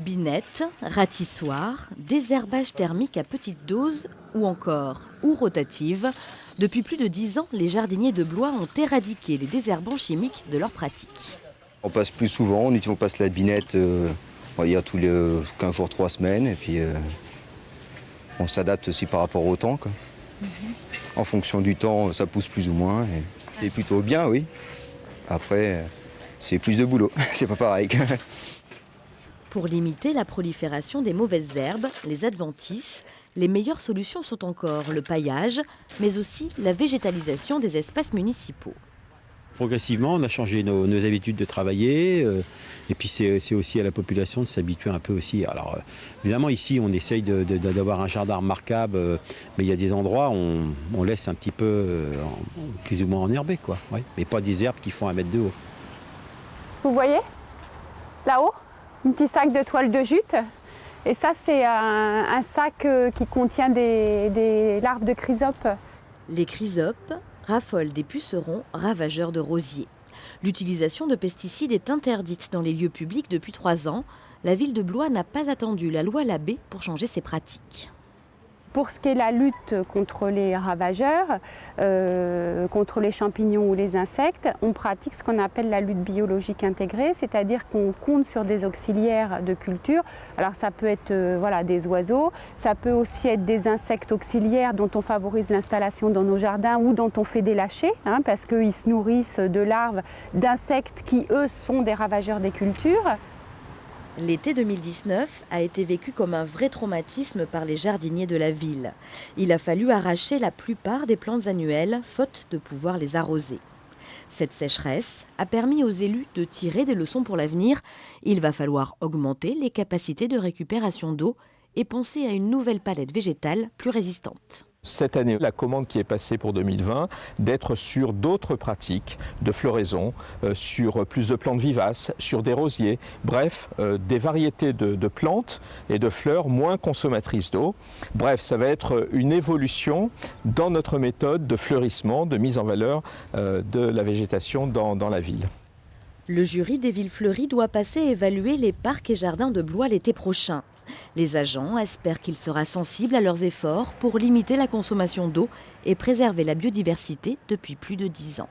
Binettes, ratissoirs, désherbage thermique à petite dose ou encore rotative. Depuis plus de 10 ans, les jardiniers de Blois ont éradiqué les désherbants chimiques de leur pratique. On passe plus souvent, on passe la binette il y a tous les 15 jours, 3 semaines. Et puis on s'adapte aussi par rapport au temps, quoi. En fonction du temps, ça pousse plus ou moins. Et c'est plutôt bien, oui. Après, c'est plus de boulot, c'est pas pareil. Pour limiter la prolifération des mauvaises herbes, les adventices, les meilleures solutions sont encore le paillage, mais aussi la végétalisation des espaces municipaux. Progressivement, on a changé nos habitudes de travailler. Et puis c'est aussi à la population de s'habituer un peu aussi. Alors évidemment ici on essaye d'avoir un jardin remarquable, mais il y a des endroits où on laisse un petit peu plus ou moins enherbé, quoi. Ouais. Mais pas des herbes qui font 1 mètre de haut. Vous voyez là-haut, un petit sac de toile de jute. Et ça c'est un sac qui contient des larves de chrysopes. Les chrysopes raffolent des pucerons ravageurs de rosiers. L'utilisation de pesticides est interdite dans les lieux publics depuis 3 ans. La ville de Blois n'a pas attendu la loi Labbé pour changer ses pratiques. Pour ce qui est la lutte contre les ravageurs, contre les champignons ou les insectes, on pratique ce qu'on appelle la lutte biologique intégrée, c'est-à-dire qu'on compte sur des auxiliaires de culture. Alors ça peut être des oiseaux, ça peut aussi être des insectes auxiliaires dont on favorise l'installation dans nos jardins ou dont on fait des lâchers, parce qu'ils se nourrissent de larves d'insectes qui, eux, sont des ravageurs des cultures. L'été 2019 a été vécu comme un vrai traumatisme par les jardiniers de la ville. Il a fallu arracher la plupart des plantes annuelles, faute de pouvoir les arroser. Cette sécheresse a permis aux élus de tirer des leçons pour l'avenir. Il va falloir augmenter les capacités de récupération d'eau et penser à une nouvelle palette végétale plus résistante. Cette année, la commande qui est passée pour 2020, d'être sur d'autres pratiques de floraison, sur plus de plantes vivaces, sur des rosiers, bref, des variétés de plantes et de fleurs moins consommatrices d'eau. Bref, ça va être une évolution dans notre méthode de fleurissement, de mise en valeur de la végétation dans la ville. Le jury des villes fleuries doit passer évaluer les parcs et jardins de Blois l'été prochain. Les agents espèrent qu'il sera sensible à leurs efforts pour limiter la consommation d'eau et préserver la biodiversité depuis plus de 10 ans.